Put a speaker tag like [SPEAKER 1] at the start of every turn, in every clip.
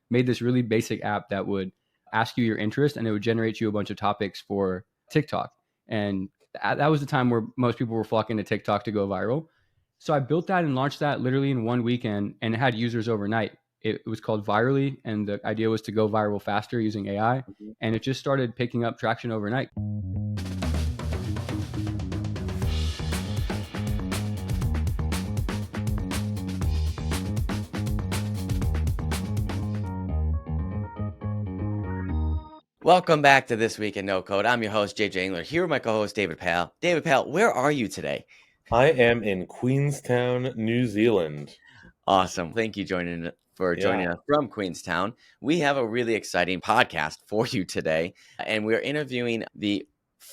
[SPEAKER 1] Made this really basic app that would ask you your interest and it would generate you a bunch of topics for TikTok. And that was the time where most people were flocking to TikTok to go viral. So I built that and launched that literally in one weekend, and it had users overnight. It was called Virally, and the idea was to go viral faster using AI. And it just started picking up traction overnight.
[SPEAKER 2] Welcome back to This Week in No Code. I'm your host, JJ Englert, here with my co-host, David Pal. David Pal, where are you today?
[SPEAKER 3] I am in Queenstown, New Zealand.
[SPEAKER 2] Awesome. Thank you joining us from Queenstown. We have a really exciting podcast for you today, and we're interviewing the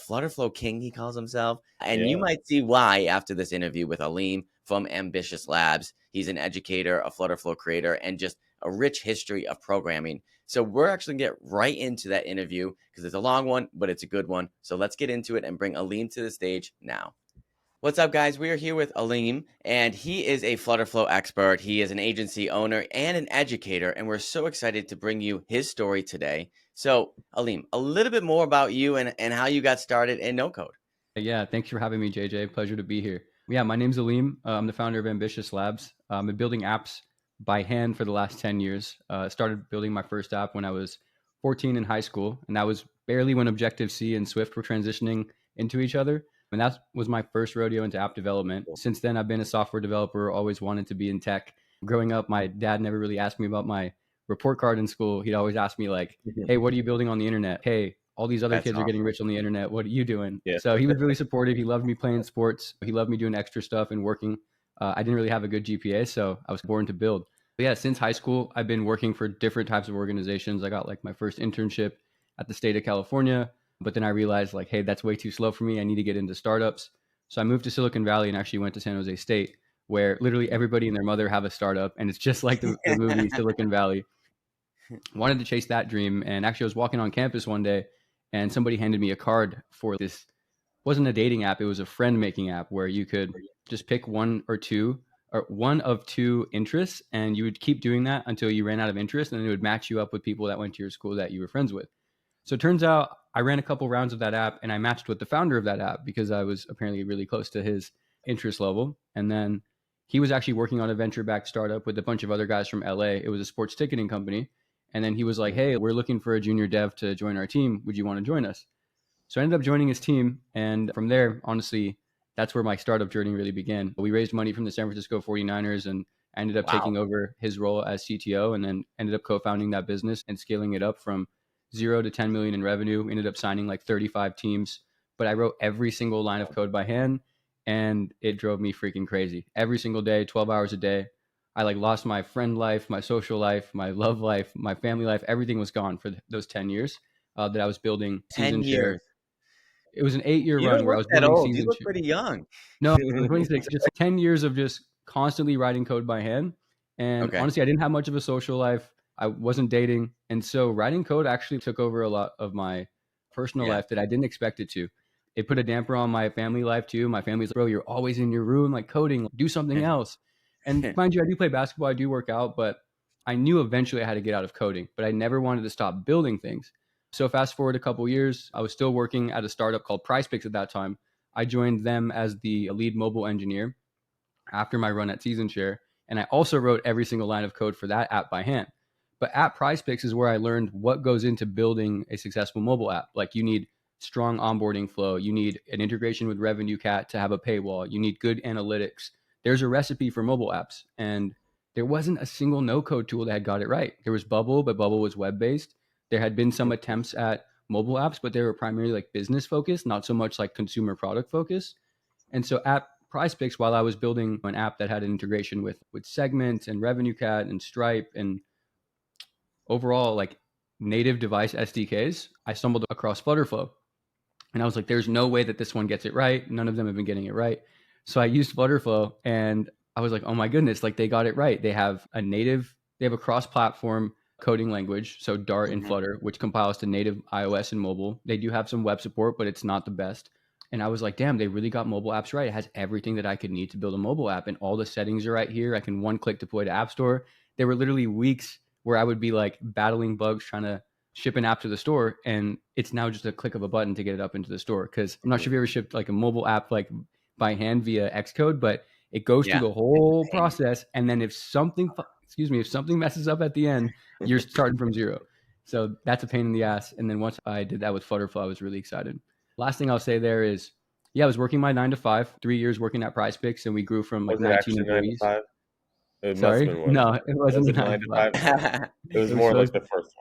[SPEAKER 2] FlutterFlow King, he calls himself. And you might see why after this interview with Alim from Ambitious Labs. He's an educator, a FlutterFlow creator, and just a rich history of programming. So we're actually going to get right into that interview because it's a long one, but it's a good one. So let's get into it and bring Alim to the stage now. What's up, guys? We are here with Alim, and he is a FlutterFlow expert. He is an agency owner and an educator, and we're so excited to bring you his story today. So, Alim, a little bit more about you and how you got started in NoCode.
[SPEAKER 1] Yeah, thanks for having me, JJ. Pleasure to be here. Yeah, my name's Alim. I'm the founder of Ambitious Labs. I've been building apps by hand for the last 10 years. Started building my first app when I was 14 in high school, and that was barely when Objective-C and Swift were transitioning into each other. And that was my first rodeo into app development. Since then, I've been a software developer, always wanted to be in tech. Growing up, my dad never really asked me about my report card in school. He'd always ask me like, hey, what are you building on the internet? Hey, all these other kids are getting rich on the internet. What are you doing? Yeah. So he was really supportive. He loved me playing sports. He loved me doing extra stuff and working. I didn't really have a good GPA, so I was born to build. But yeah, since high school, I've been working for different types of organizations. I got like my first internship at the state of California, but then I realized like, hey, that's way too slow for me. I need to get into startups. So I moved to Silicon Valley and actually went to San Jose State, where literally everybody and their mother have a startup, and it's just like the movie Silicon Valley. Wanted to chase that dream, and actually I was walking on campus one day, and somebody handed me a card for this. Wasn't a dating app; it was a friend making app where you could just pick one of two interests, and you would keep doing that until you ran out of interest, and then it would match you up with people that went to your school that you were friends with. So it turns out I ran a couple rounds of that app, and I matched with the founder of that app because I was apparently really close to his interest level. And then he was actually working on a venture-backed startup with a bunch of other guys from LA. It was a sports ticketing company. And then he was like, hey, we're looking for a junior dev to join our team. Would you want to join us? So I ended up joining his team. And from there, honestly, that's where my startup journey really began. We raised money from the San Francisco 49ers, and I ended up taking over his role as CTO, and then ended up co-founding that business and scaling it up from 0 to 10 million in revenue. Ended up signing like 35 teams, but I wrote every single line of code by hand, and it drove me freaking crazy. Every single day, 12 hours a day. I like lost my friend life, my social life, my love life, my family life. Everything was gone for those 10 years that I was building Season
[SPEAKER 2] 10 years.
[SPEAKER 1] Share. It was an 8-year
[SPEAKER 2] You
[SPEAKER 1] run
[SPEAKER 2] don't
[SPEAKER 1] where I
[SPEAKER 2] look
[SPEAKER 1] was
[SPEAKER 2] that
[SPEAKER 1] building
[SPEAKER 2] old.
[SPEAKER 1] Season
[SPEAKER 2] You look
[SPEAKER 1] Share.
[SPEAKER 2] pretty young.
[SPEAKER 1] No, I'm 26. Just 10 years of just constantly writing code by hand. And honestly, I didn't have much of a social life. I wasn't dating. And so writing code actually took over a lot of my personal life that I didn't expect it to. It put a damper on my family life too. My family's like, bro, you're always in your room, like coding, do something else. And mind you, I do play basketball, I do work out, but I knew eventually I had to get out of coding, but I never wanted to stop building things. So fast forward a couple years, I was still working at a startup called PrizePicks at that time. I joined them as the lead mobile engineer after my run at Season Share. And I also wrote every single line of code for that app by hand. But at PrizePicks is where I learned what goes into building a successful mobile app. Like you need strong onboarding flow. You need an integration with RevenueCat to have a paywall. You need good analytics. There's a recipe for mobile apps. And there wasn't a single no-code tool that had got it right. There was Bubble, but Bubble was web-based. There had been some attempts at mobile apps, but they were primarily like business focused, not so much like consumer product focused. And so at PrizePicks, while I was building an app that had an integration with Segment and RevenueCat and Stripe and overall like native device SDKs, I stumbled across FlutterFlow. And I was like, there's no way that this one gets it right. None of them have been getting it right. So I used FlutterFlow, and I was like, oh my goodness, like they got it right. They have a cross-platform coding language, so Dart and Flutter, which compiles to native iOS and mobile. They do have some web support, but it's not the best. And I was like, damn, they really got mobile apps right. It has everything that I could need to build a mobile app, and all the settings are right here. I can one-click deploy to App Store. There were literally weeks where I would be like battling bugs trying to ship an app to the store, and it's now just a click of a button to get it up into the store. Because I'm not sure if you ever shipped like a mobile app like by hand via Xcode, but it goes through
[SPEAKER 2] Yeah.
[SPEAKER 1] the whole process, and then if something messes up at the end, you're starting from zero. So that's a pain in the ass. And then once I did that with FlutterFlow, I was really excited. Last thing I'll say there is, I was working my 9 to 5, 3 years working at PrizePicks, and we grew from like
[SPEAKER 3] Was it
[SPEAKER 1] 19
[SPEAKER 3] actually 9 to
[SPEAKER 1] employees.
[SPEAKER 3] 5? It must have
[SPEAKER 1] Sorry,
[SPEAKER 3] been one.
[SPEAKER 1] no, it wasn't
[SPEAKER 3] Was
[SPEAKER 1] a
[SPEAKER 3] it
[SPEAKER 1] 9
[SPEAKER 3] 9
[SPEAKER 1] to
[SPEAKER 3] to
[SPEAKER 1] 5.
[SPEAKER 3] 5? It was
[SPEAKER 1] It was
[SPEAKER 3] more like
[SPEAKER 1] supposed,
[SPEAKER 3] the first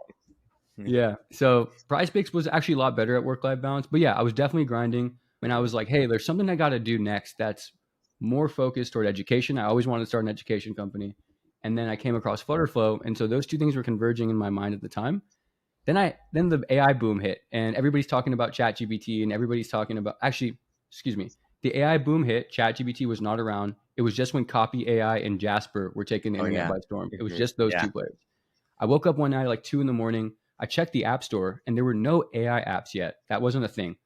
[SPEAKER 3] one.
[SPEAKER 1] yeah. So PrizePicks was actually a lot better at work-life balance, but yeah, I was definitely grinding. And I was like, hey, there's something I got to do next that's more focused toward education. I always wanted to start an education company, and then I came across FlutterFlow, and so those two things were converging in my mind at the time. Then the AI boom hit, and everybody's talking about ChatGPT, and everybody's talking about the AI boom hit. ChatGPT was not around. It was just when Copy AI and Jasper were taking the
[SPEAKER 2] Oh
[SPEAKER 1] internet
[SPEAKER 2] yeah.
[SPEAKER 1] by storm. It was
[SPEAKER 3] Mhm.
[SPEAKER 1] just those
[SPEAKER 2] Yeah.
[SPEAKER 1] two players. I woke up one night like 2 a.m. I checked the app store, and there were no AI apps yet. That wasn't a thing.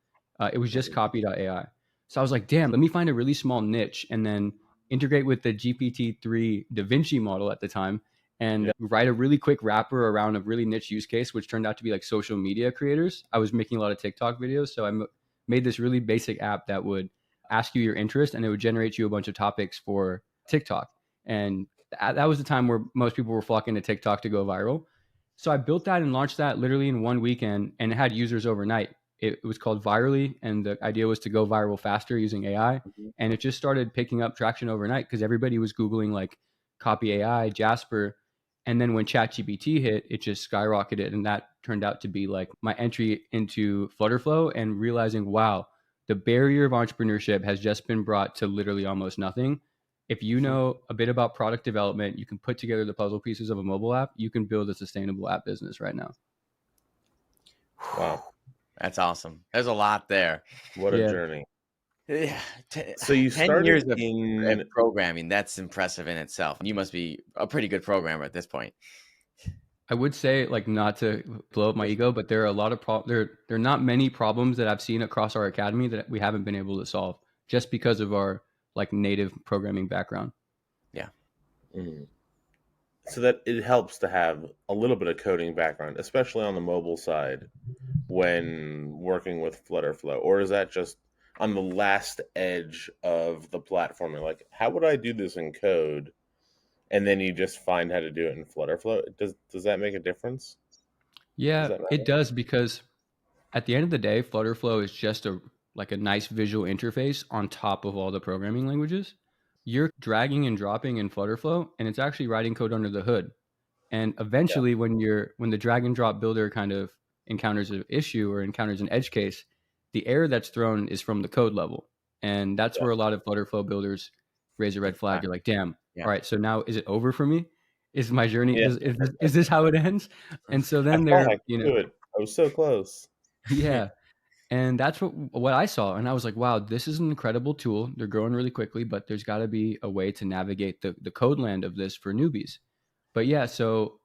[SPEAKER 1] It was just Copy.ai. So I was like, damn, let me find a really small niche and then integrate with the GPT-3 Da Vinci model at the time and
[SPEAKER 3] Yeah.
[SPEAKER 1] write a really quick wrapper around a really niche use case, which turned out to be like social media creators. I was making a lot of TikTok videos, so I made this really basic app that would ask you your interest, and it would generate you a bunch of topics for TikTok. And that was the time where most people were flocking to TikTok to go viral. So I built that and launched that literally in one weekend, and it had users overnight. It was called Virally, and the idea was to go viral faster using AI.
[SPEAKER 2] Mhm.
[SPEAKER 1] And it just started picking up traction overnight because everybody was Googling like Copy AI, Jasper. And then when ChatGPT hit, it just skyrocketed. And that turned out to be like my entry into FlutterFlow and realizing, wow, the barrier of entrepreneurship has just been brought to literally almost nothing. If you know a bit about product development, you can put together the puzzle pieces of a mobile app, you can build a sustainable app business right now.
[SPEAKER 3] Wow.
[SPEAKER 2] That's awesome. There's a lot there.
[SPEAKER 3] What a
[SPEAKER 1] Yeah.
[SPEAKER 3] journey.
[SPEAKER 2] Yeah.
[SPEAKER 3] So you
[SPEAKER 2] 10 years
[SPEAKER 3] started
[SPEAKER 2] of
[SPEAKER 3] in
[SPEAKER 2] programming. That's impressive in itself. You must be a pretty good programmer at this point.
[SPEAKER 1] I would say, like, not to blow up my ego, but there are a lot of there are not many problems that I've seen across our academy that we haven't been able to solve just because of our like native programming background.
[SPEAKER 2] Yeah.
[SPEAKER 3] Mhm. So that it helps to have a little bit of coding background, especially on the mobile side when working with FlutterFlow, or is that just on the last edge of the platform? You're like, how would I do this in code? And then you just find how to do it in FlutterFlow. Does that make a difference? Does
[SPEAKER 1] Yeah,
[SPEAKER 3] that
[SPEAKER 1] it
[SPEAKER 3] matter?
[SPEAKER 1] does, because at the end of the day, FlutterFlow is just a nice visual interface on top of all the programming languages. You're dragging and dropping in FlutterFlow, and it's actually writing code under the hood. And
[SPEAKER 3] Yeah.
[SPEAKER 1] eventually, when the drag and drop builder kind of encounters an issue or encounters an edge case, the error that's thrown is from the code level. And that's
[SPEAKER 3] Yeah.
[SPEAKER 1] where a lot of FlutterFlow builders raise a red flag. You're like, damn,
[SPEAKER 2] Yeah.
[SPEAKER 1] all right, so now is it over for me? Is my journey,
[SPEAKER 3] Yeah.
[SPEAKER 1] is this how it ends? And so
[SPEAKER 3] I
[SPEAKER 1] then
[SPEAKER 3] thought I
[SPEAKER 1] they're,
[SPEAKER 3] could do it. I was so close.
[SPEAKER 1] yeah. And that's what I saw. And I was like, wow, this is an incredible tool. They're growing really quickly, but there's got to be a way to navigate the code land of this for newbies. But yeah, so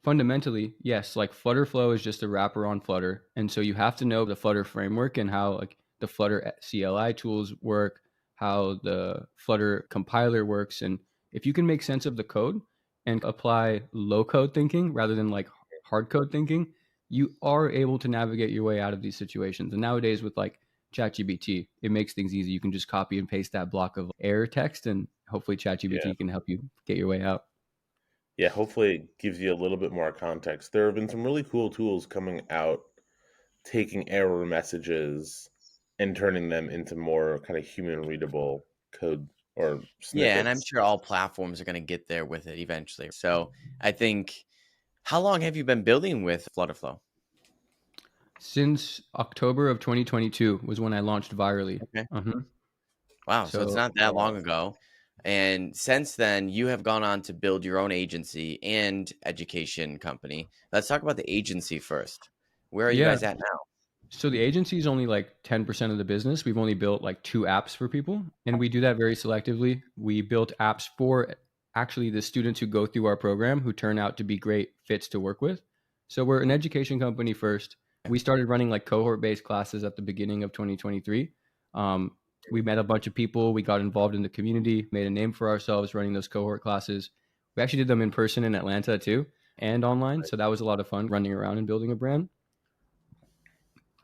[SPEAKER 1] fundamentally, yes, like FlutterFlow is just a wrapper on Flutter. And so you have to know the Flutter framework and how like the Flutter CLI tools work, how the Flutter compiler works. And if you can make sense of the code and apply low code thinking rather than like hard code thinking, you are able to navigate your way out of these situations. And nowadays with like ChatGPT, it makes things easy. You can just copy and paste that block of error text, and hopefully
[SPEAKER 3] Yeah.
[SPEAKER 1] ChatGPT can help you get your way out.
[SPEAKER 3] Yeah, hopefully it gives you a little bit more context. There have been some really cool tools coming out, taking error messages and turning them into more kind of human readable code or
[SPEAKER 2] Yeah. And I'm
[SPEAKER 3] snippets.
[SPEAKER 2] sure all platforms are going to get there with it eventually. So I think, how long have you been building with FlutterFlow?
[SPEAKER 1] Since October of 2022 was when I launched virally.
[SPEAKER 2] Okay.
[SPEAKER 1] Uh-huh.
[SPEAKER 2] Wow. So it's
[SPEAKER 1] So
[SPEAKER 2] not that long ago. And since then, you have gone on to build your own agency and education company. Let's talk about the agency first. Where are you
[SPEAKER 1] yeah,
[SPEAKER 2] guys at now?
[SPEAKER 1] so the agency is only like 10% of the business. We've only built like 2 apps for people, and we do that very selectively. We built apps for actually the students who go through our program who turn out to be great fits to work with. So we're an education company first. We started running like cohort-based classes at the beginning of 2023. Um, we met a bunch of people. We got involved in the community, made a name for ourselves running those cohort classes. We actually did them in person in Atlanta too. and online. So that was a lot of fun running around and building a brand.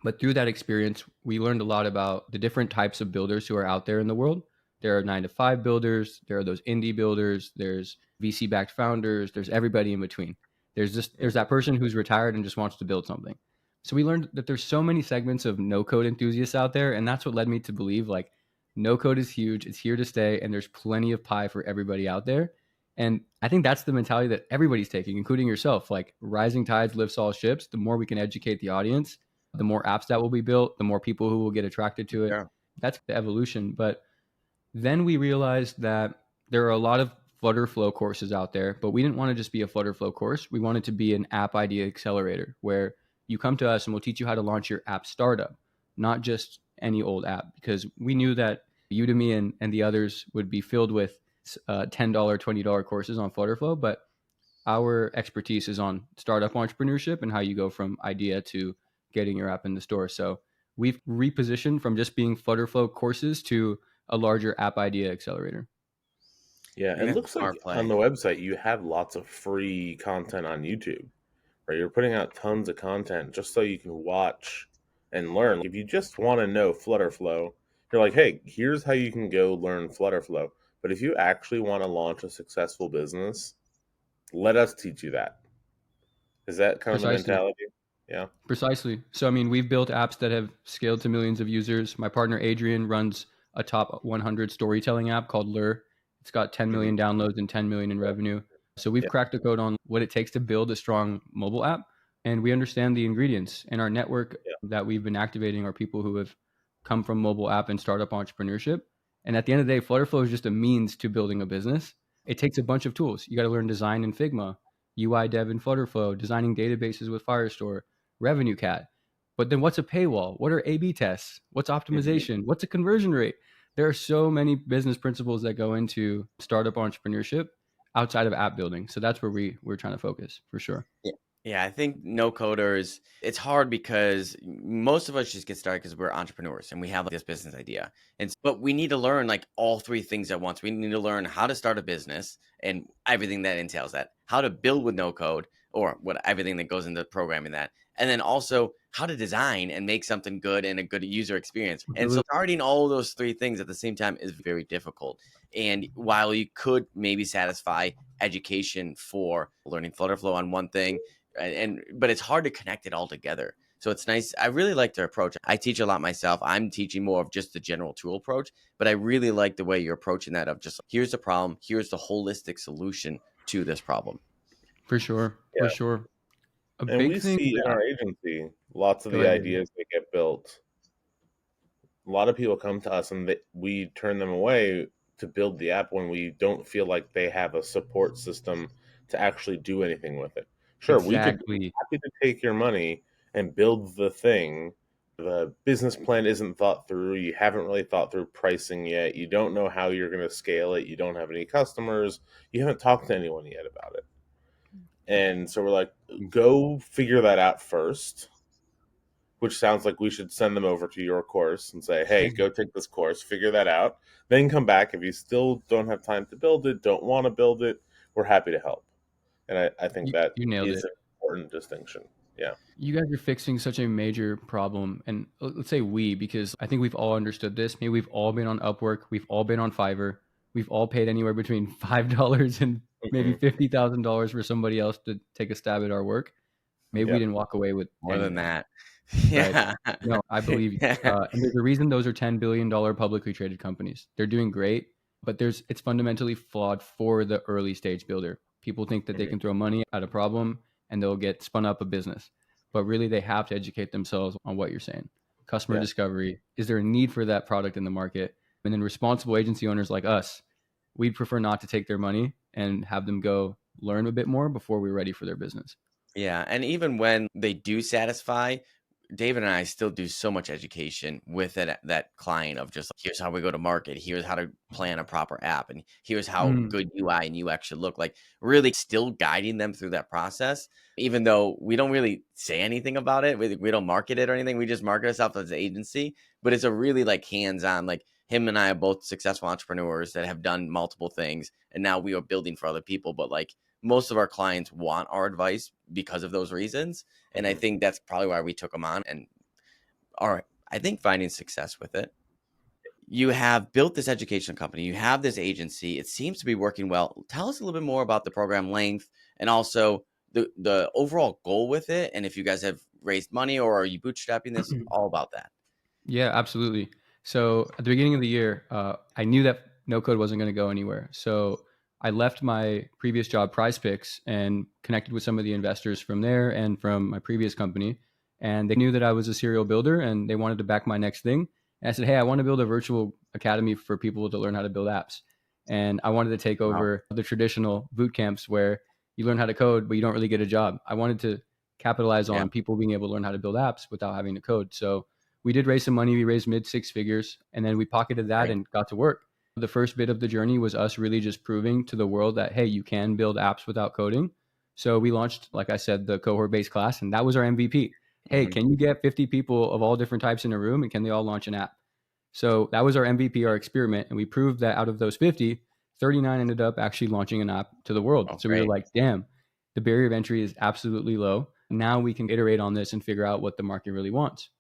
[SPEAKER 1] But through that experience, we learned a lot about the different types of builders who are out there in the world. There are 9-to-5 builders, there are those indie builders, there's VC backed founders, there's everybody in between. There's that person who's retired and just wants to build something. So we learned that there's so many segments of no code enthusiasts out there, and that's what led me to believe like no code is huge, it's here to stay, and there's plenty of pie for everybody out there. And I think that's the mentality that everybody's taking, including yourself. Like rising tides lifts all ships. The more we can educate the audience, the more apps that will be built, the more people who will get attracted to it.
[SPEAKER 2] Yeah.
[SPEAKER 1] That's the evolution. But then we realized that there are a lot of FlutterFlow courses out there, but we didn't want to just be a FlutterFlow course. We wanted to be an app idea accelerator where you come to us and we'll teach you how to launch your app startup, not just any old app, because we knew that Udemy and the others would be filled with $10, $20 courses on FlutterFlow, but our expertise is on startup entrepreneurship and how you go from idea to getting your app in the store. So we've repositioned from just being FlutterFlow courses to a larger app idea accelerator.
[SPEAKER 3] Yeah, it looks like on the website you have lots of free content on YouTube, right? You're putting out tons of content just so you can watch and learn. If you just want to know FlutterFlow, you're like, hey, here's how you can go learn FlutterFlow. But if you actually want to launch a successful business, let us teach you that. Is that kind of the mentality? Yeah.
[SPEAKER 1] Precisely. So, I mean, we've built apps that have scaled to millions of users. My partner, Adrian, runs a top 100 storytelling app called Lure. It's got 10 million downloads and 10 million in revenue. So we've cracked the code on what it takes to build a strong mobile app. And we understand the ingredients. And our network that we've been activating are people who have come from mobile app and startup entrepreneurship. And at the end of the day, FlutterFlow is just a means to building a business. It takes a bunch of tools. You got to learn design in Figma, UI dev in FlutterFlow, designing databases with Firestore, Revenue Cat. But then what's a paywall? What are A/B tests? What's optimization? What's a conversion rate? There are so many business principles that go into startup entrepreneurship outside of app building. So that's where we're trying to focus for sure.
[SPEAKER 2] Yeah, I think no coders, it's hard because most of us just get started because we're entrepreneurs and we have this business idea. But we need to learn like all three things at once. We need to learn how to start a business and everything that entails that, how to build with no code or what everything that goes into programming that. And then also how to design and make something good and a good user experience. And so starting all those three things at the same time is very difficult. And while you could maybe satisfy education for learning FlutterFlow on one thing, but it's hard to connect it all together. So it's nice. I really like their approach. I teach a lot myself. I'm teaching more of just the general tool approach, but I really like the way you're approaching that of just here's the problem, here's the holistic solution to this problem.
[SPEAKER 1] For sure. For sure.
[SPEAKER 3] And we see in our agency lots of the ideas that get built. A lot of people come to us and we turn them away to build the app when we don't feel like they have a support system to actually do anything with it. Sure, we could be happy to take your money and build the thing. The business plan isn't thought through. You haven't really thought through pricing yet. You don't know how you're going to scale it. You don't have any customers. You haven't talked to anyone yet about it. And so we're like, go figure that out first, which sounds like we should send them over to your course and say, hey, go take this course, figure that out, then come back. If you still don't have time to build it, don't want to build it, we're happy to help. And I think that is an important distinction. Yeah.
[SPEAKER 1] You guys are fixing such a major problem. And let's say because I think we've all understood this. Maybe we've all been on Upwork. We've all been on Fiverr. We've all paid anywhere between $5 and maybe $50,000 for somebody else to take a stab at our work. Maybe we didn't walk away with
[SPEAKER 2] more than that.
[SPEAKER 1] Yeah. Right? No, I believe you. And there's a reason those are $10 billion publicly traded companies. They're doing great, but it's fundamentally flawed for the early stage builder. People think that they can throw money at a problem and they'll get spun up a business. But really, they have to educate themselves on what you're saying. Customer discovery. Is there a need for that product in the market? And then responsible agency owners like us, we'd prefer not to take their money and have them go learn a bit more before we're ready for their business.
[SPEAKER 2] Yeah. And even when they do satisfy, David and I still do so much education with that client of just here's how we go to market. Here's how to plan a proper app. And here's how good UI and UX should look like. Really still guiding them through that process, even though we don't really say anything about it. We don't market it or anything. We just market ourselves as an agency. But it's a really like hands-on, like him and I are both successful entrepreneurs that have done multiple things. And now we are building for other people. But like most of our clients want our advice because of those reasons. And I think that's probably why we took them on and are, I think, finding success with it. You have built this education company, you have this agency, it seems to be working well. Tell us a little bit more about the program length and also the overall goal with it. And if you guys have raised money or are you bootstrapping this, all about that.
[SPEAKER 1] Yeah, absolutely. So at the beginning of the year, I knew that no code wasn't going to go anywhere. So I left my previous job, Prize Picks, and connected with some of the investors from there and from my previous company. And they knew that I was a serial builder and they wanted to back my next thing. And I said, hey, I want to build a virtual academy for people to learn how to build apps. And I wanted to take over the traditional boot camps where you learn how to code, but you don't really get a job. I wanted to capitalize on people being able to learn how to build apps without having to code. So we did raise some money. We raised mid six figures, and then we pocketed that and got to work. The first bit of the journey was us really just proving to the world that, hey, you can build apps without coding. So we launched, like I said, the cohort-based class, and that was our MVP. Hey, can you get 50 people of all different types in a room, and can they all launch an app? So that was our MVP, our experiment, and we proved that out of those 50, 39 ended up actually launching an app to the world. So we were like, damn, the barrier of entry is absolutely low. Now we can iterate on this and figure out what the market really wants.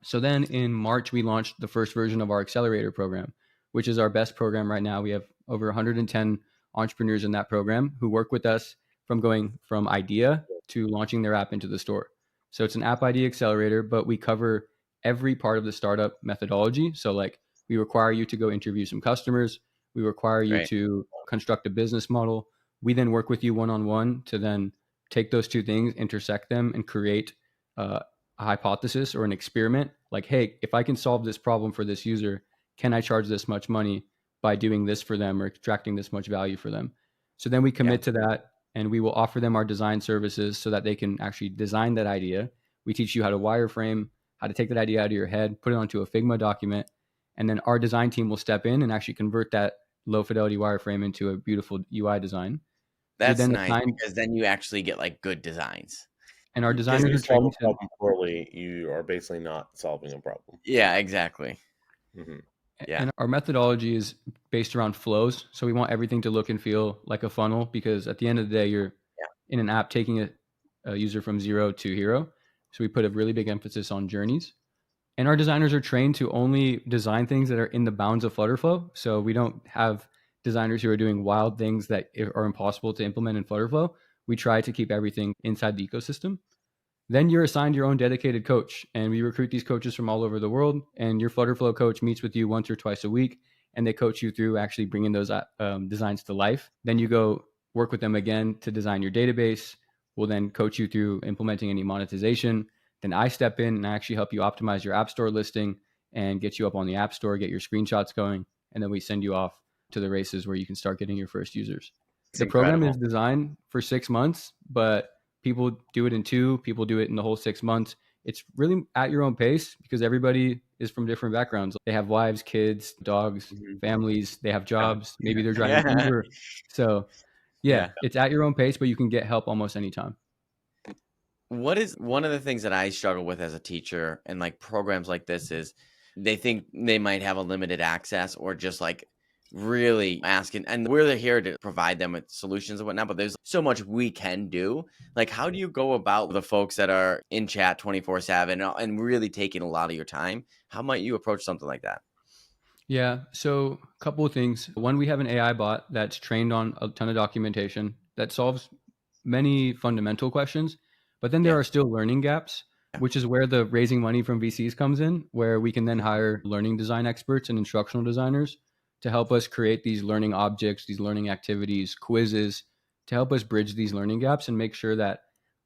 [SPEAKER 1] So then in March, we launched the first version of our Accelerator program, which is our best program right now. We have over 110 entrepreneurs in that program who work with us from going from idea to launching their app into the store. So it's an app ID accelerator, but we cover every part of the startup methodology. So like we require you to go interview some customers. We require you to construct a business model. We then work with you one-on-one to then take those two things, intersect them, and create a hypothesis or an experiment. Like, hey, if I can solve this problem for this user, can I charge this much money by doing this for them or extracting this much value for them? So then we commit to that and we will offer them our design services so that they can actually design that idea. We teach you how to wireframe, how to take that idea out of your head, put it onto a Figma document, and then our design team will step in and actually convert that low fidelity wireframe into a beautiful UI design.
[SPEAKER 2] That's nice because then you actually get like good designs.
[SPEAKER 1] And our designers
[SPEAKER 3] are
[SPEAKER 1] trained
[SPEAKER 3] to solve a problem poorly. You are basically not solving a problem.
[SPEAKER 2] Yeah, exactly.
[SPEAKER 1] Yeah. And our methodology is based around flows. So we want everything to look and feel like a funnel because at the end of the day, you're in an app taking a user from zero to hero. So we put a really big emphasis on journeys. And our designers are trained to only design things that are in the bounds of FlutterFlow. So we don't have designers who are doing wild things that are impossible to implement in FlutterFlow. We try to keep everything inside the ecosystem. Then you're assigned your own dedicated coach, and we recruit these coaches from all over the world. And your FlutterFlow coach meets with you once or twice a week, and they coach you through actually bringing those designs to life. Then you go work with them again to design your database. We'll then coach you through implementing any monetization. Then I step in and I actually help you optimize your App Store listing and get you up on the App Store, get your screenshots going, and then we send you off to the races where you can start getting your first users. The program is designed for 6 months, but people do it in 2, people do it in the whole 6 months. It's really at your own pace because everybody is from different backgrounds. They have wives, kids, dogs, families, they have jobs. Maybe they're driving Uber. So it's at your own pace, but you can get help almost anytime.
[SPEAKER 2] What is one of the things that I struggle with as a teacher and like programs like this is they think they might have a limited access or just like really asking, and we're here to provide them with solutions and whatnot, but there's so much we can do. Like, how do you go about the folks that are in chat 24/7 and really taking a lot of your time? How might you approach something like that?
[SPEAKER 1] Yeah, so a couple of things. One, we have an AI bot that's trained on a ton of documentation that solves many fundamental questions, but then there are still learning gaps, which is where the raising money from VCs comes in, where we can then hire learning design experts and instructional designers to help us create these learning objects, these learning activities, quizzes, to help us bridge these learning gaps and make sure that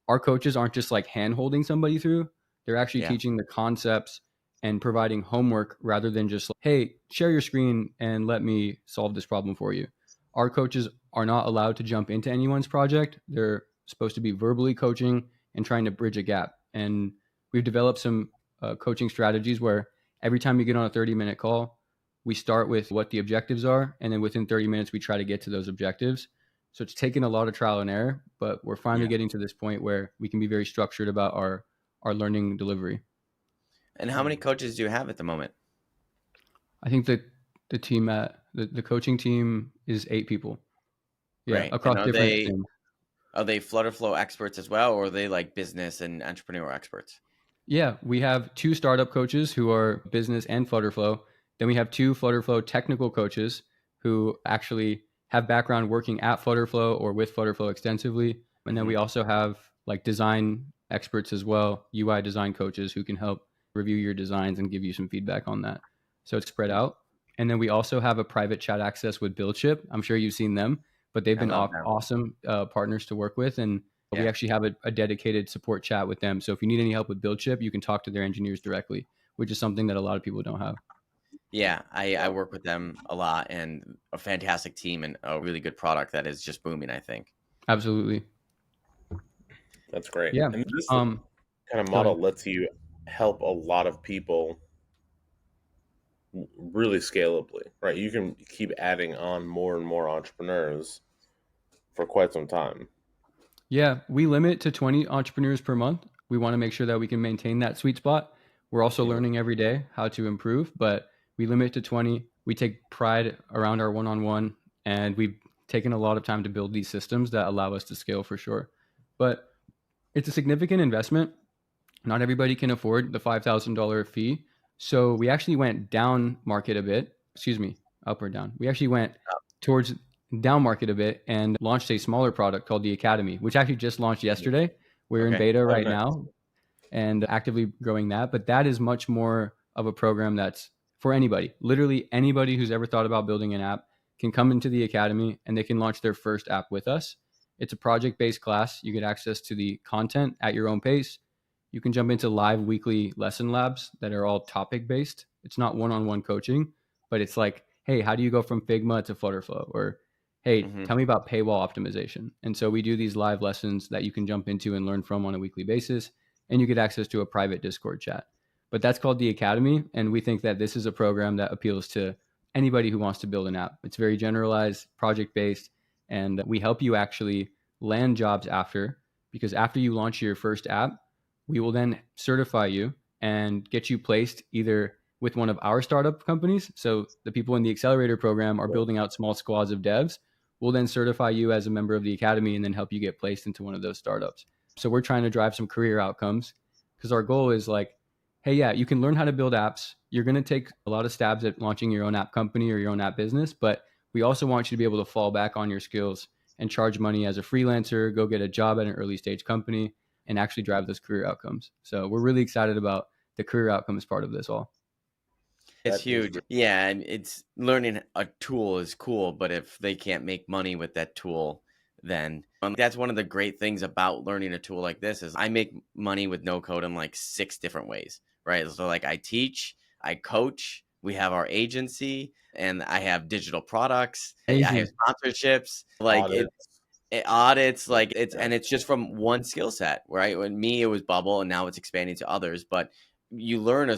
[SPEAKER 1] our coaches aren't just like hand holding somebody through. They're actually teaching the concepts and providing homework rather than just like, hey, share your screen and let me solve this problem for you. Our coaches are not allowed to jump into anyone's project. They're supposed to be verbally coaching and trying to bridge a gap. And we've developed some coaching strategies where every time you get on a 30-minute call, we start with what the objectives are. And then within 30 minutes, we try to get to those objectives. So it's taken a lot of trial and error, but we're finally getting to this point where we can be very structured about our learning delivery.
[SPEAKER 2] And how many coaches do you have at the moment?
[SPEAKER 1] I think that the team at the coaching team is 8 people. Yeah,
[SPEAKER 2] Right. And
[SPEAKER 1] across different things.
[SPEAKER 2] are they FlutterFlow experts as well, or are they like business and entrepreneur experts?
[SPEAKER 1] Yeah, we have 2 startup coaches who are business and FlutterFlow. Then we have 2 FlutterFlow technical coaches who actually have background working at FlutterFlow or with FlutterFlow extensively. And then we also have like design experts as well, UI design coaches who can help review your designs and give you some feedback on that. So it's spread out. And then we also have a private chat access with BuildShip. I'm sure you've seen them, but they've
[SPEAKER 2] I
[SPEAKER 1] been
[SPEAKER 2] love them.
[SPEAKER 1] awesome partners to work with. And we
[SPEAKER 2] Yeah.
[SPEAKER 1] actually have a dedicated support chat with them. So if you need any help with BuildShip, you can talk to their engineers directly, which is something that a lot of people don't have.
[SPEAKER 2] Yeah, I work with them a lot, and a fantastic team and a really good product that is just booming, I think.
[SPEAKER 1] Absolutely.
[SPEAKER 3] That's great.
[SPEAKER 1] Yeah.
[SPEAKER 3] And this
[SPEAKER 1] Um,
[SPEAKER 3] kind of
[SPEAKER 1] Go ahead.
[SPEAKER 3] model lets you help a lot of people really scalably, right? You can keep adding on more and more entrepreneurs for quite some time.
[SPEAKER 1] Yeah, we limit to 20 entrepreneurs per month. We want to make sure that we can maintain that sweet spot. We're also learning every day how to improve, but we limit to 20. We take pride around our one-on-one, and we've taken a lot of time to build these systems that allow us to scale for sure. But it's a significant investment. Not everybody can afford the $5,000 fee. So we actually went down market a bit. Excuse me, up or down. We actually went towards down market a bit and launched a smaller product called the Academy, which actually just launched yesterday. We're in
[SPEAKER 2] Okay.
[SPEAKER 1] beta
[SPEAKER 3] Oh,
[SPEAKER 1] right
[SPEAKER 3] nice.
[SPEAKER 1] now and actively growing that. But that is much more of a program that's for anybody. Literally anybody who's ever thought about building an app can come into the Academy and they can launch their first app with us. It's a project-based class. You get access to the content at your own pace. You can jump into live weekly lesson labs that are all topic-based. It's not one-on-one coaching, but it's like, hey, how do you go from Figma to FlutterFlow? Or, hey,
[SPEAKER 2] Hmm.
[SPEAKER 1] tell me about paywall optimization. And so we do these live lessons that you can jump into and learn from on a weekly basis, and you get access to a private Discord chat. But that's called the Academy, and we think that this is a program that appeals to anybody who wants to build an app. It's very generalized, project-based, and we help you actually land jobs after, because after you launch your first app, we will then certify you and get you placed either with one of our startup companies. So the people in the Accelerator program are building out small squads of devs. We'll then certify you as a member of the Academy and then help you get placed into one of those startups. So we're trying to drive some career outcomes because our goal is like, hey, yeah, you can learn how to build apps. You're going to take a lot of stabs at launching your own app company or your own app business, but we also want you to be able to fall back on your skills and charge money as a freelancer, go get a job at an early stage company, and actually drive those career outcomes. So we're really excited about the career outcomes part of this all.
[SPEAKER 2] It's
[SPEAKER 3] That is
[SPEAKER 2] huge. Yeah, and it's learning a tool is cool, but if they can't make money with that tool, then that's one of the great things about learning a tool like this is I make money with no code in like 6 different ways, right? So like I teach, I coach, we have our agency, and I have digital products, I have
[SPEAKER 1] Amazing.
[SPEAKER 2] sponsorships, like
[SPEAKER 3] audit.
[SPEAKER 2] it audits, like it's
[SPEAKER 3] Yeah.
[SPEAKER 2] and it's just from one skill set, right? When me it was Bubble, and now it's expanding to others, but you learn a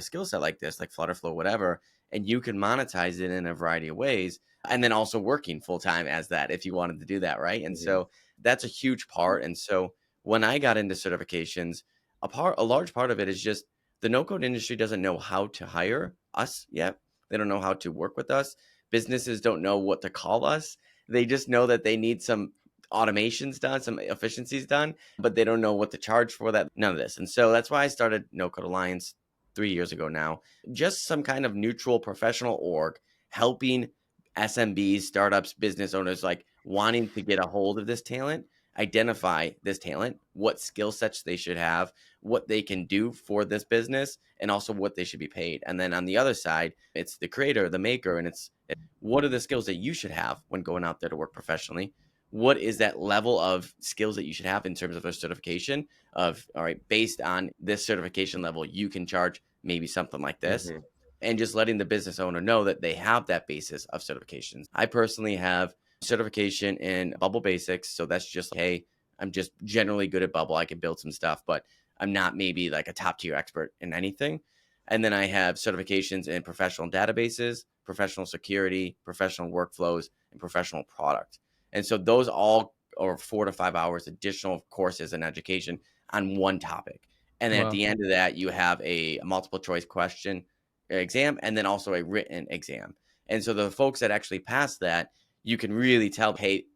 [SPEAKER 2] skill set like this, like FlutterFlow, whatever, and you can monetize it in a variety of ways. And then also working full time as that if you wanted to do that, right? And so that's a huge part. And so when I got into certifications, a large part of it is just the no code industry doesn't know how to hire us yet. They don't know how to work with us. Businesses don't know what to call us. They just know that they need some automations done, some efficiencies done, but they don't know what to charge for that. None of this. And so that's why I started No Code Alliance 3 years ago now. Just some kind of neutral professional org helping SMBs, startups, business owners like wanting to get a hold of this talent, identify this talent, what skill sets they should have, what they can do for this business, and also what they should be paid. And then on the other side, it's the creator, the maker, and it's what are the skills that you should have when going out there to work professionally? What is that level of skills that you should have in terms of a certification of, all right, based on this certification level, you can charge maybe something like this. And just letting the business owner know that they have that basis of certifications. I personally have certification in Bubble Basics. So that's just, hey, I'm just generally good at Bubble. I can build some stuff, but I'm not maybe like a top tier expert in anything. And then I have certifications in professional databases, professional security, professional workflows, and professional product. And so those all are 4 to 5 hours additional courses and education on one topic. And then at
[SPEAKER 1] Wow.
[SPEAKER 2] the end of that, you have a multiple choice question exam and then also a written exam. And so the folks that actually pass that, you can really tell, hey,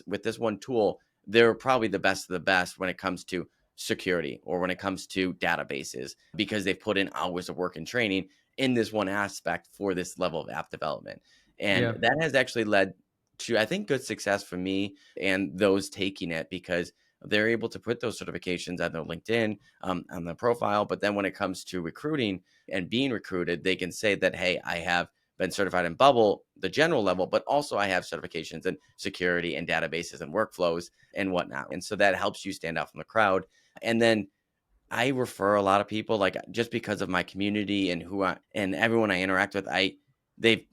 [SPEAKER 2] with this one tool, they're probably the best of the best when it comes to security or when it comes to databases, because they've put in hours of work and training in this one aspect for this level of app development. And
[SPEAKER 1] Yeah.
[SPEAKER 2] that has actually led to, I think, good success for me and those taking it, because they're able to put those certifications on their LinkedIn, on their profile. But then when it comes to recruiting and being recruited, they can say that, hey, I have been certified in Bubble, the general level, but also I have certifications in security and databases and workflows and whatnot. And so that helps you stand out from the crowd. And then I refer a lot of people, like, just because of my community and and everyone I interact with.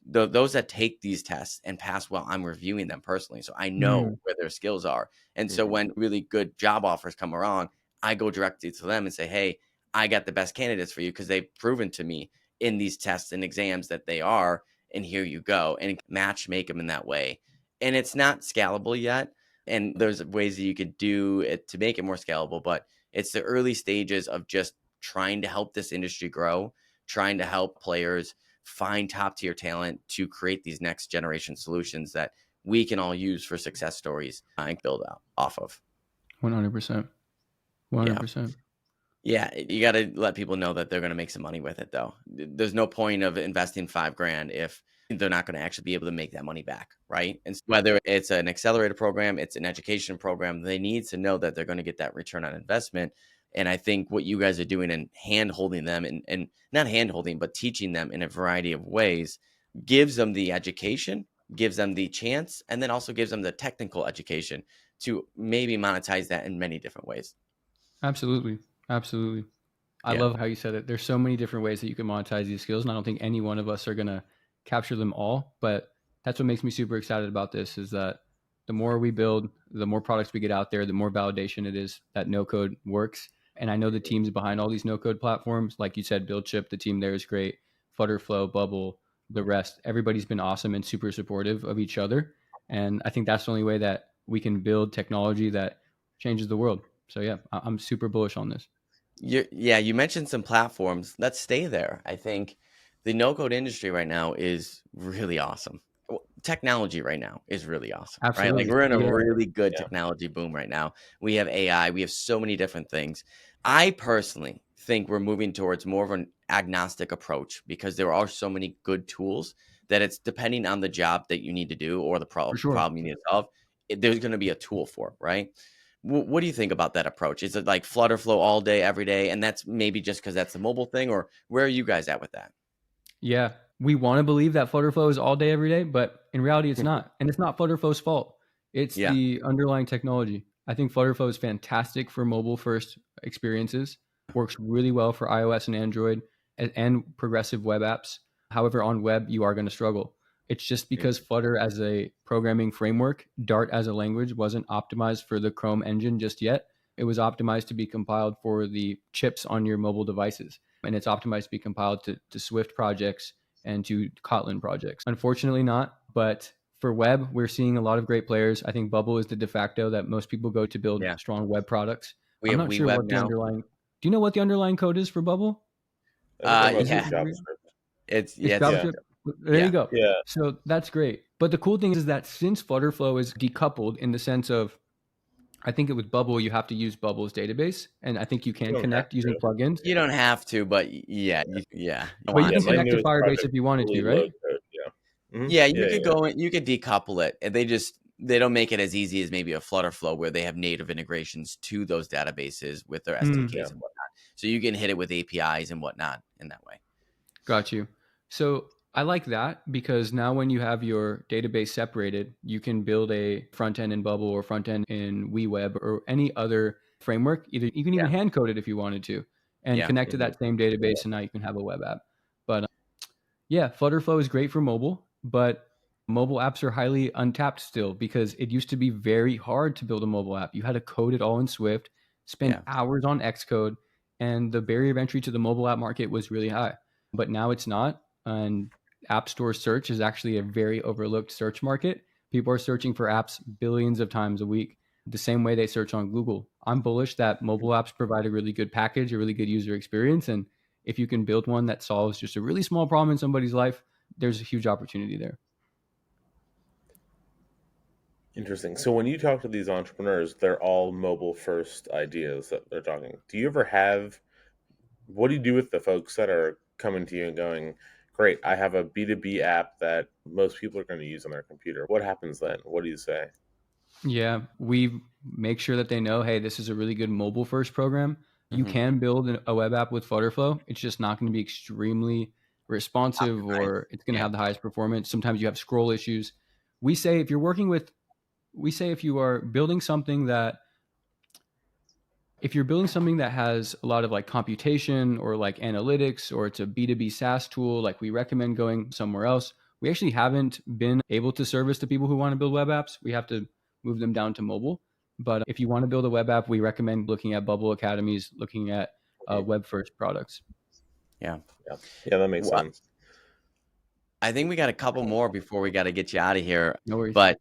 [SPEAKER 2] Those that take these tests and pass well, I'm reviewing them personally, so I know
[SPEAKER 1] Mm.
[SPEAKER 2] where their skills are. And so
[SPEAKER 3] Mhm.
[SPEAKER 2] when really good job offers come around, I go directly to them and say, hey, I got the best candidates for you because they've proven to me in these tests and exams that they are, and here you go, and match make them in that way. And it's not scalable yet, and there's ways that you could do it to make it more scalable, but it's the early stages of just trying to help this industry grow, trying to help players find top tier talent to create these next generation solutions that we can all use for success stories and build out off of.
[SPEAKER 1] 100%.
[SPEAKER 2] Yeah.
[SPEAKER 1] 100%.
[SPEAKER 2] Yeah. You got to let people know that they're going to make some money with it, though. There's no point of investing $5,000 if they're not going to actually be able to make that money back. Right. And whether it's an accelerator program, it's an education program, they need to know that they're going to get that return on investment. And I think what you guys are doing and hand holding them and not hand holding, but teaching them in a variety of ways gives them the education, gives them the chance, and then also gives them the technical education to maybe monetize that in many different ways.
[SPEAKER 1] Absolutely. Absolutely. I
[SPEAKER 2] Yeah.
[SPEAKER 1] love how you said it. There's so many different ways that you can monetize these skills, and I don't think any one of us are going to capture them all. But that's what makes me super excited about this, is that the more we build, the more products we get out there, the more validation it is that no code works. And I know the teams behind all these no code platforms, like you said, BuildChip, the team there is great. FlutterFlow, Bubble, the rest, everybody's been awesome and super supportive of each other. And I think that's the only way that we can build technology that changes the world. So yeah, I'm super bullish on this.
[SPEAKER 2] You mentioned some platforms. Let's stay there. I think the no-code industry right now is really awesome. Technology right now is really awesome, right? Like,
[SPEAKER 1] Absolutely.
[SPEAKER 2] we're in a
[SPEAKER 1] Yeah.
[SPEAKER 2] really good
[SPEAKER 3] Yeah.
[SPEAKER 2] technology boom right now. We have AI, we have so many different things. I personally think we're moving towards more of an agnostic approach, because there are so many good tools that it's depending on the job that you need to do or the
[SPEAKER 1] For sure.
[SPEAKER 2] problem you need to solve. There's going to be a tool for it, right? What do you think about that approach? Is it like FlutterFlow all day, every day? And that's maybe just because that's a mobile thing, or where are you guys at with that?
[SPEAKER 1] Yeah. We want to believe that FlutterFlow is all day, every day, but in reality, it's not. And it's not FlutterFlow's fault. It's
[SPEAKER 2] Yeah,
[SPEAKER 1] the underlying technology. I think FlutterFlow is fantastic for mobile first experiences, works really well for iOS and Android and progressive web apps. However, on web, you are going to struggle. It's just because Flutter as a programming framework, Dart as a language wasn't optimized for the Chrome engine just yet. It was optimized to be compiled for the chips on your mobile devices, and it's optimized to be compiled to Swift projects and to Kotlin projects. Unfortunately, not. But for web, we're seeing a lot of great players. I think Bubble is the de facto that most people go to build
[SPEAKER 2] yeah.
[SPEAKER 1] strong web products.
[SPEAKER 2] We
[SPEAKER 1] I'm
[SPEAKER 2] have
[SPEAKER 1] not sure
[SPEAKER 2] WeWeb
[SPEAKER 1] what the
[SPEAKER 2] now.
[SPEAKER 1] underlying. Do you know what the underlying code is for Bubble?
[SPEAKER 3] I think they're
[SPEAKER 1] Is
[SPEAKER 3] mostly
[SPEAKER 1] it?
[SPEAKER 2] Yeah,
[SPEAKER 3] JavaScript.
[SPEAKER 1] It's
[SPEAKER 2] it's
[SPEAKER 3] Yeah.
[SPEAKER 1] JavaScript. There you
[SPEAKER 2] yeah,
[SPEAKER 1] go.
[SPEAKER 3] Yeah.
[SPEAKER 1] So that's great. But the cool thing is that since Flutterflow is decoupled in the sense of, I think it was Bubble, you have to use Bubble's database, and I think you
[SPEAKER 3] You
[SPEAKER 1] can
[SPEAKER 3] don't have
[SPEAKER 1] connect using
[SPEAKER 3] to.
[SPEAKER 1] plugins.
[SPEAKER 2] you don't have to, but yeah, you
[SPEAKER 1] But you
[SPEAKER 2] want
[SPEAKER 3] Yeah,
[SPEAKER 1] can
[SPEAKER 3] my
[SPEAKER 2] to.
[SPEAKER 1] connect to
[SPEAKER 3] newest
[SPEAKER 1] Firebase
[SPEAKER 3] project
[SPEAKER 1] if you
[SPEAKER 3] is
[SPEAKER 1] wanted
[SPEAKER 3] fully
[SPEAKER 1] to,
[SPEAKER 3] low
[SPEAKER 1] right?
[SPEAKER 3] code. Yeah.
[SPEAKER 2] Yeah, you
[SPEAKER 3] Yeah,
[SPEAKER 2] could
[SPEAKER 3] yeah.
[SPEAKER 2] go and you could decouple it. And they don't make it as easy as maybe a FlutterFlow, where they have native integrations to those databases with their
[SPEAKER 1] Mm.
[SPEAKER 3] Yeah.
[SPEAKER 2] SDKs and whatnot. So you can hit it with APIs and whatnot in that way.
[SPEAKER 1] Got you. So I like that because now when you have your database separated, you can build a front end in Bubble or front end in WeWeb or any other framework. Either you can even
[SPEAKER 2] Yeah.
[SPEAKER 1] hand code it if you wanted to, and
[SPEAKER 2] Yeah.
[SPEAKER 1] connect to
[SPEAKER 3] Mhm.
[SPEAKER 1] that same database, and now you can have a web app. But yeah, Flutterflow is great for mobile, but mobile apps are highly untapped still because it used to be very hard to build a mobile app. You had to code it all in Swift, spend
[SPEAKER 2] Yeah.
[SPEAKER 1] hours on Xcode, and the barrier of entry to the mobile app market was really high. But now it's not. And App Store search is actually a very overlooked search market. People are searching for apps billions of times a week, the same way they search on Google. I'm bullish that mobile apps provide a really good package, a really good user experience, and if you can build one that solves just a really small problem in somebody's life, there's a huge opportunity there.
[SPEAKER 3] Interesting. So when you talk to these entrepreneurs, they're all mobile first ideas that they're talking. Do you ever have, what do you do with the folks that are coming to you and going, great, I have a B2B app that most people are going to use on their computer? What happens then? What do you say?
[SPEAKER 1] Yeah, we make sure that they know, hey, this is a really good mobile first program. You
[SPEAKER 2] Hmm.
[SPEAKER 1] can build a web app with FlutterFlow. It's just not going to be extremely responsive,
[SPEAKER 2] Optimize.
[SPEAKER 1] or it's going to
[SPEAKER 2] Yeah.
[SPEAKER 1] have the highest performance. Sometimes you have scroll issues. We say if you're working with, we say if you are building something that, if you're building something that has a lot of like computation or like analytics, or it's a B2B SaaS tool, like we recommend going somewhere else. We actually haven't been able to service the people who want to build web apps. We have to move them down to mobile. But if you want to build a web app, we recommend looking at Bubble Academies, looking at
[SPEAKER 3] Mhm.
[SPEAKER 1] web first products.
[SPEAKER 2] Yeah.
[SPEAKER 3] Yeah. Yeah, that makes
[SPEAKER 2] Well,
[SPEAKER 3] sense.
[SPEAKER 2] I think we got a couple more before we got to get you out of here.
[SPEAKER 1] No worries.
[SPEAKER 2] But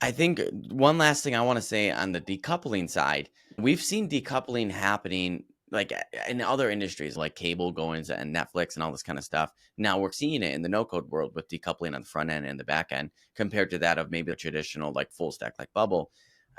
[SPEAKER 2] I think one last thing I want to say on the decoupling side, we've seen decoupling happening like in other industries like cable going to and Netflix and all this kind of stuff. Now we're seeing it in the no code world with decoupling on the front end and the back end compared to that of maybe a traditional like full stack like Bubble.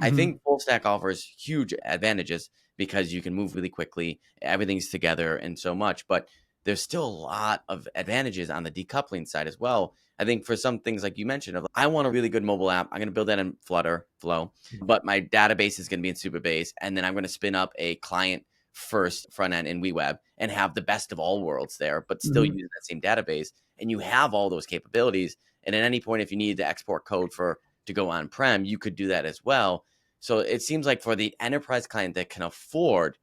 [SPEAKER 2] I
[SPEAKER 1] Mm-hmm.
[SPEAKER 2] think full stack offers huge advantages because you can move really quickly, everything's together and so much, but there's still a lot of advantages on the decoupling side as well. I think for some things like you mentioned, of I want a really good mobile app. I'm going to build that in FlutterFlow, but my database is going to be in Supabase, and then I'm going to spin up a client first front end in WeWeb and have the best of all worlds there, but still
[SPEAKER 1] Mm-hmm.
[SPEAKER 2] using that same database. And you have all those capabilities. And at any point, if you need to export code for to go on prem, you could do that as well. So it seems like for the enterprise client that can afford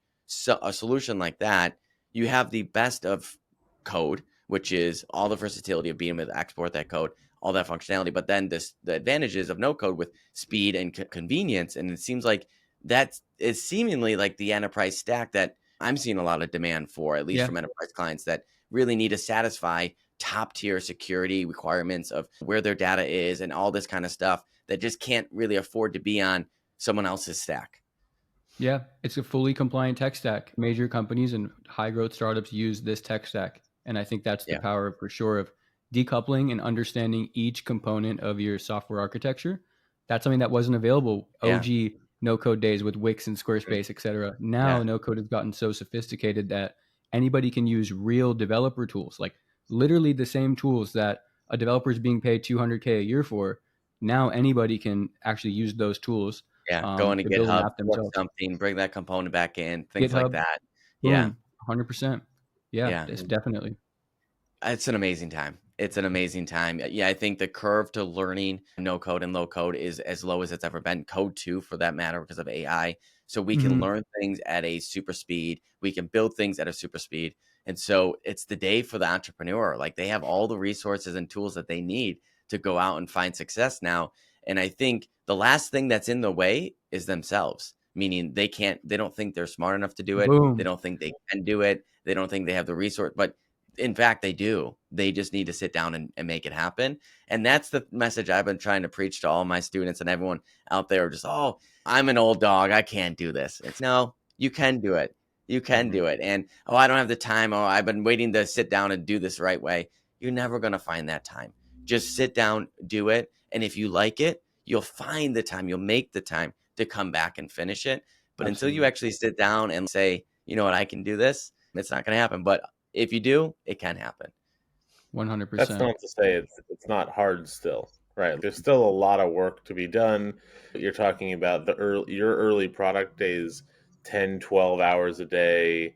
[SPEAKER 2] a solution like that, you have the best of code, which is all the versatility of being able to export that code, all that functionality, but then the advantages of no code with speed and convenience. And it seems like that is seemingly like the enterprise stack that I'm seeing a lot of demand for, at least
[SPEAKER 1] Yeah.
[SPEAKER 2] from enterprise clients that really need to satisfy top tier security requirements of where their data is and all this kind of stuff that just can't really afford to be on someone else's stack.
[SPEAKER 1] Yeah, it's a fully compliant tech stack. Major companies and high growth startups use this tech stack. And I think that's the
[SPEAKER 2] Yeah.
[SPEAKER 1] power for sure of decoupling and understanding each component of your software architecture. That's something that wasn't available
[SPEAKER 2] Yeah.
[SPEAKER 1] OG no code days with Wix and
[SPEAKER 2] Mhm.
[SPEAKER 1] Squarespace, etc. Now
[SPEAKER 2] Yeah.
[SPEAKER 1] no code has gotten so sophisticated that anybody can use real developer tools, like literally the same tools that a developer is being paid 200K a year for. Now anybody can actually use those tools
[SPEAKER 2] Yeah. Go into
[SPEAKER 1] to build an
[SPEAKER 2] GitHub,
[SPEAKER 1] app
[SPEAKER 2] work
[SPEAKER 1] themselves.
[SPEAKER 2] something, bring that component back in, things like
[SPEAKER 1] GitHub,
[SPEAKER 2] that. Yeah.
[SPEAKER 1] boom, 100%. Yeah,
[SPEAKER 2] Yeah.
[SPEAKER 1] it's definitely.
[SPEAKER 2] It's an amazing time. It's an amazing time. Yeah, I think the curve to learning no code and low code is as low as it's ever been. Code too, for that matter, because of AI. So we can
[SPEAKER 1] Mhm.
[SPEAKER 2] learn things at a super speed. We can build things at a super speed. And so it's the day for the entrepreneur. Like they have all the resources and tools that they need to go out and find success now. And I think the last thing that's in the way is themselves, meaning they don't think they're smart enough to do it. They
[SPEAKER 1] Boom.
[SPEAKER 2] don't think they can do it. They don't think they have the resource. But in fact, they do. They just need to sit down and make it happen. And that's the message I've been trying to preach to all my students and everyone out there. Just, oh, I'm an old dog. I can't do this. It's no, you can do it. You can
[SPEAKER 3] Mhm.
[SPEAKER 2] do it. And oh, I don't have the time. Oh, I've been waiting to sit down and do this the right way. You're never going to find that time. Just sit down, do it. And if you like it, you'll find the time. You'll make the time to come back and finish it. But until you
[SPEAKER 1] Absolutely.
[SPEAKER 2] actually sit down and say, you know what, I can do this, it's not going to happen. But if you do, it can happen.
[SPEAKER 3] That's
[SPEAKER 1] 100%.
[SPEAKER 3] not to say it's not hard still, right? There's still a lot of work to be done. You're talking about your early product days, 10, 12 hours a day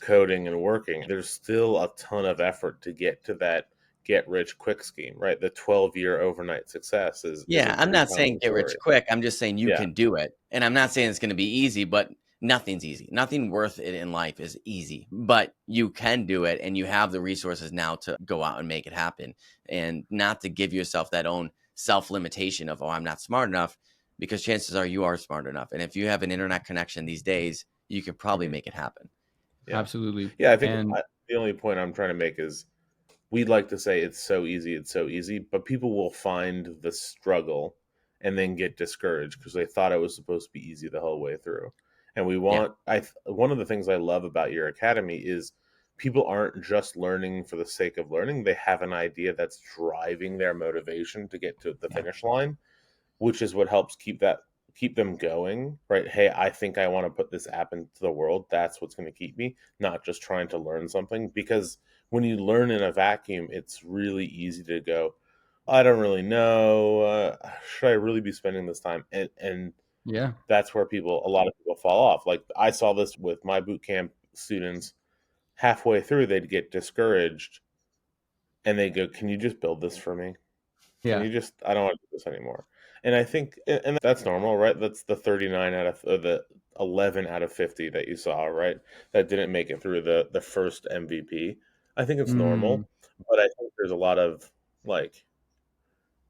[SPEAKER 3] coding and working. There's still a ton of effort to get to that get rich quick scheme, right? The 12-year overnight success is a
[SPEAKER 2] Yeah, I'm
[SPEAKER 3] pretty
[SPEAKER 2] not saying
[SPEAKER 3] common
[SPEAKER 2] get rich
[SPEAKER 3] story.
[SPEAKER 2] quick. I'm just saying you
[SPEAKER 3] Yeah.
[SPEAKER 2] can do it. And I'm not saying it's going to be easy, but nothing's easy. Nothing worth it in life is easy. But you can do it and you have the resources now to go out and make it happen and not to give yourself that own self-limitation of, oh, I'm not smart enough, because chances are you are smart enough. And if you have an internet connection these days, you can probably
[SPEAKER 3] Mhm.
[SPEAKER 2] make it happen.
[SPEAKER 3] Yeah.
[SPEAKER 1] Absolutely.
[SPEAKER 3] Yeah, I think
[SPEAKER 1] And
[SPEAKER 3] the only point I'm trying to make is we'd like to say it's so easy, but people will find the struggle and then get discouraged because they thought it was supposed to be easy the whole way through. And we
[SPEAKER 2] Yeah.
[SPEAKER 3] want one of the things I love about your academy is people aren't just learning for the sake of learning. They have an idea that's driving their motivation to get to the
[SPEAKER 2] Yeah.
[SPEAKER 3] finish line. which is what helps keep them going, right? Hey, I think I want to put this app into the world. That's what's going to keep me, not just trying to learn something. Because when you learn in a vacuum, it's really easy to go, I don't really know. Should I really be spending this time? And
[SPEAKER 1] Yeah.
[SPEAKER 3] that's where a lot of people fall off. Like I saw this with my boot camp students. Halfway through, they'd get discouraged and they go, can you just build this for me? Can
[SPEAKER 1] Yeah.
[SPEAKER 3] you just, I don't want to do this anymore. And I think, and that's normal, right? That's the 39 out of, or the 11 out of 50 that you saw, right? That didn't make it through the first MVP. I think it's
[SPEAKER 1] Mm,
[SPEAKER 3] normal, but I think there's a lot of like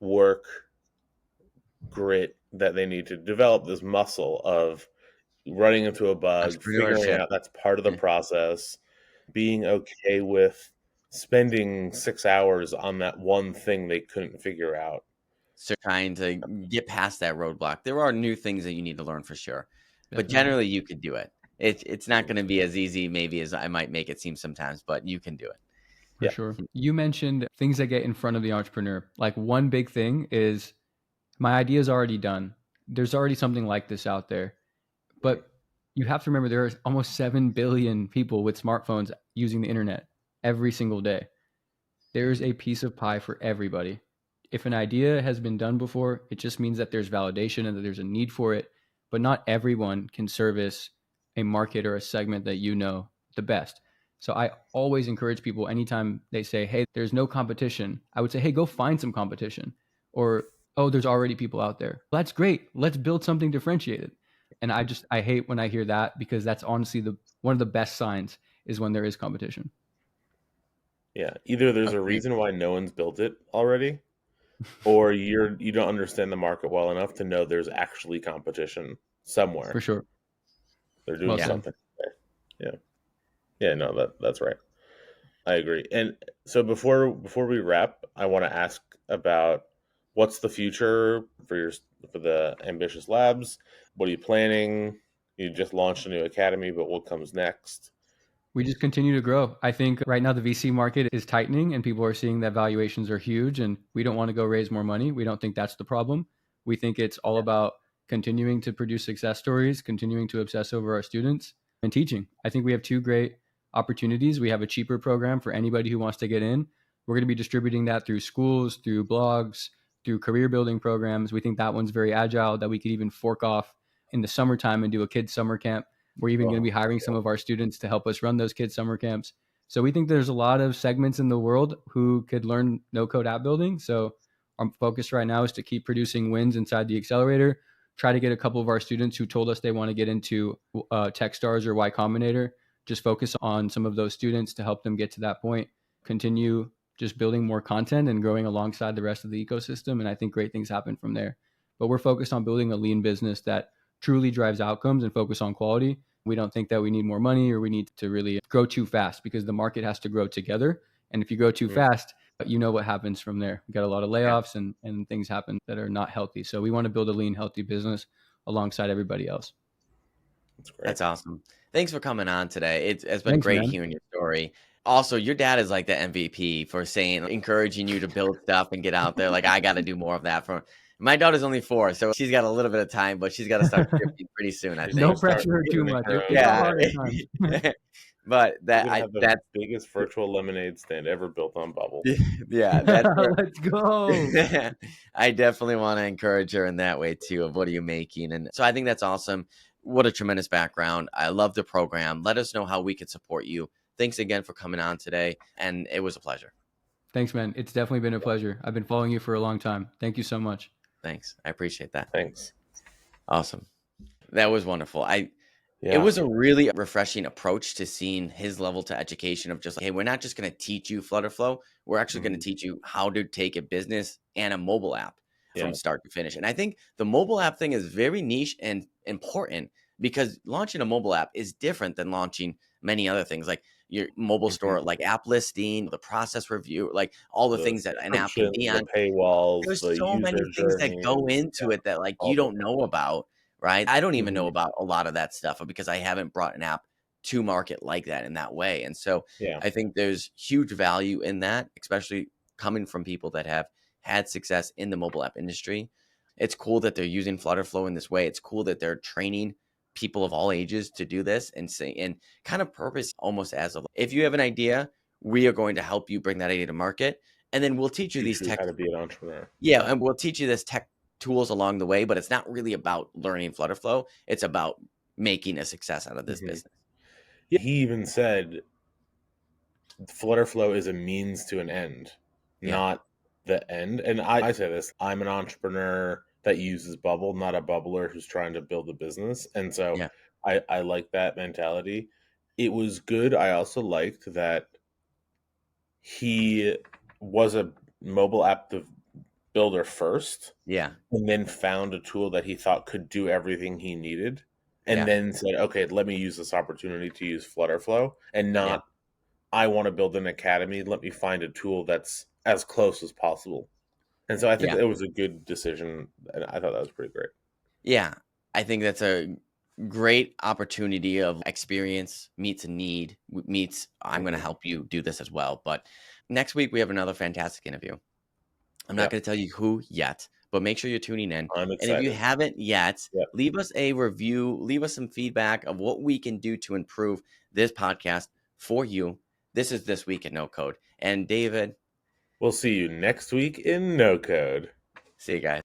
[SPEAKER 3] work, grit that they need to develop, this muscle of running into a bug, figuring
[SPEAKER 2] Entrepreneurship.
[SPEAKER 3] out that's part of the process, being okay with spending 6 hours on that one thing they couldn't figure out.
[SPEAKER 2] So trying to get past that roadblock. There are new things that you need to learn for sure, but
[SPEAKER 1] definitely.
[SPEAKER 2] generally you could do it. It's not going to be as easy maybe as I might make it seem sometimes, but you can do it.
[SPEAKER 1] For
[SPEAKER 3] Yeah.
[SPEAKER 1] sure. You mentioned things that get in front of the entrepreneur. Like one big thing is my idea is already done. There's already something like this out there. But you have to remember there are almost 7 billion people with smartphones using the internet every single day. There's a piece of pie for everybody. If an idea has been done before, it just means that there's validation and that there's a need for it. But not everyone can service a market or a segment that you know the best. So I always encourage people anytime they say, hey, there's no competition, I would say, hey, go find some competition. Or, oh, there's already people out there. Well, that's great. Let's build something differentiated. And I hate when I hear that, because that's honestly one of the best signs is when there is competition.
[SPEAKER 3] Yeah. Either there's a
[SPEAKER 2] Agreed.
[SPEAKER 3] reason why no one's built it already, or you don't understand the market well enough to know there's actually competition somewhere.
[SPEAKER 1] For sure.
[SPEAKER 3] They're doing
[SPEAKER 1] Well
[SPEAKER 2] Yeah.
[SPEAKER 1] said.
[SPEAKER 3] something. Yeah. Yeah, no, that's right. I agree. And so before we wrap, I want to ask about what's the future for the Ambitious Labs? What are you planning? You just launched a new academy, but what comes next?
[SPEAKER 1] We just continue to grow. I think right now the VC market is tightening and people are seeing that valuations are huge and we don't want to go raise more money. We don't think that's the problem. We think it's all about continuing to produce success stories, continuing to obsess over our students, and teaching. I think we have two great opportunities. We have a cheaper program for anybody who wants to get in. We're going to be distributing that through schools, through blogs, through career building programs. We think that one's very agile, that we could even fork off in the summertime and do a kids' summer camp. We're even going to be
[SPEAKER 3] Oh,
[SPEAKER 1] hiring some of our students to help us run those kids' summer camps. So we think there's a lot of segments in the world who could learn no code app building. So our focus right now is to keep producing wins inside the accelerator, try to get a couple of our students who told us they want to get into Techstars or Y Combinator, just focus on some of those students to help them get to that point, continue just building more content and growing alongside the rest of the ecosystem. And I think great things happen from there. But we're focused on building a lean business that truly drives outcomes and focus on quality. We don't think that we need more money or we need to really grow too fast, because the market has to grow together. And if you grow too
[SPEAKER 3] mm,
[SPEAKER 1] fast, you know what happens from there. We got a lot of
[SPEAKER 2] Yeah.
[SPEAKER 1] layoffs and things happen that are not healthy. So we want to build a lean, healthy business alongside everybody else.
[SPEAKER 3] that's great.
[SPEAKER 2] That's awesome. Thanks for coming on today. It's been
[SPEAKER 1] Thanks,
[SPEAKER 2] great
[SPEAKER 1] man.
[SPEAKER 2] hearing your story. Also, your dad is like the MVP for saying, encouraging you to build stuff and get out there. Like, I got to do more of that. For my daughter's only 4, so she's got a little bit of time, but she's got to start shifting pretty soon, I
[SPEAKER 3] She's got
[SPEAKER 1] No
[SPEAKER 3] to
[SPEAKER 2] think.
[SPEAKER 3] start
[SPEAKER 1] pressure or too
[SPEAKER 3] getting
[SPEAKER 1] much.
[SPEAKER 3] her own
[SPEAKER 1] It's a
[SPEAKER 2] Yeah.
[SPEAKER 1] harder time.
[SPEAKER 2] But
[SPEAKER 3] She's gonna have the
[SPEAKER 2] that's
[SPEAKER 3] biggest virtual lemonade stand ever built on Bubble.
[SPEAKER 2] yeah, that's where
[SPEAKER 1] Let's go.
[SPEAKER 2] I definitely want to encourage her in that way too, of what are you making? And so I think that's awesome. What a tremendous background. I love the program. Let us know how we could support you. Thanks again for coming on today. And it was a pleasure.
[SPEAKER 1] Thanks, man. It's definitely been a pleasure. I've been following you for a long time. Thank you so much.
[SPEAKER 2] Thanks. I appreciate that.
[SPEAKER 3] Thanks.
[SPEAKER 2] Awesome. That was wonderful. It
[SPEAKER 3] Yeah.
[SPEAKER 2] was a really refreshing approach to seeing his level to education of just like, hey, we're not just going to teach you FlutterFlow. We're actually going to teach you how to take a business and a mobile app
[SPEAKER 3] Yeah.
[SPEAKER 2] from start to finish. And I think the mobile app thing is very niche and important, because launching a mobile app is different than launching many other things like your mobile store, like app listing, the process review, like all the
[SPEAKER 3] The
[SPEAKER 2] things that an app can
[SPEAKER 3] subscriptions,
[SPEAKER 2] be
[SPEAKER 3] the
[SPEAKER 2] on.
[SPEAKER 3] paywalls,
[SPEAKER 2] There's
[SPEAKER 3] the
[SPEAKER 2] so many
[SPEAKER 3] user
[SPEAKER 2] things that go
[SPEAKER 3] journeys,
[SPEAKER 2] into it that like
[SPEAKER 3] all
[SPEAKER 2] you
[SPEAKER 3] the
[SPEAKER 2] don't know about, right? I don't even know
[SPEAKER 3] Mhm.
[SPEAKER 2] about a lot of that stuff because I haven't brought an app to market like that in that way. And so
[SPEAKER 3] Yeah.
[SPEAKER 2] I think there's huge value in that, especially coming from people that have had success in the mobile app industry. It's cool that they're using FlutterFlow in this way. It's cool that they're training people of all ages to do this and kind of purpose almost as if you have an idea, we are going to help you bring that idea to market. And then we'll teach you these
[SPEAKER 3] how to be an entrepreneur.
[SPEAKER 2] Yeah. And we'll teach you this tech tools along the way, but it's not really about learning FlutterFlow. It's about making a success out of this business.
[SPEAKER 3] Yeah, he even said FlutterFlow is a means to an end, not the end. And I say this, I'm an entrepreneur that uses Bubble, not a bubbler who's trying to build a business. And so I like that mentality. It was good. I also liked that he was a mobile app builder first.
[SPEAKER 2] Yeah.
[SPEAKER 3] And then found a tool that he thought could do everything he needed. And then said, okay, let me use this opportunity to use FlutterFlow and not, I want to build an academy. Let me find a tool that's as close as possible. And so I think it was a good decision. And I thought that was pretty great.
[SPEAKER 2] Yeah. I think that's a great opportunity of experience meets a need, meets I'm going to help you do this as well. But next week, we have another fantastic interview. I'm not going to tell you who yet, but make sure you're tuning in.
[SPEAKER 3] I'm excited.
[SPEAKER 2] And if you haven't yet, leave us a review, leave us some feedback of what we can do to improve this podcast for you. This is This Week in No Code. And David,
[SPEAKER 3] we'll see you next week in No Code.
[SPEAKER 2] See you guys.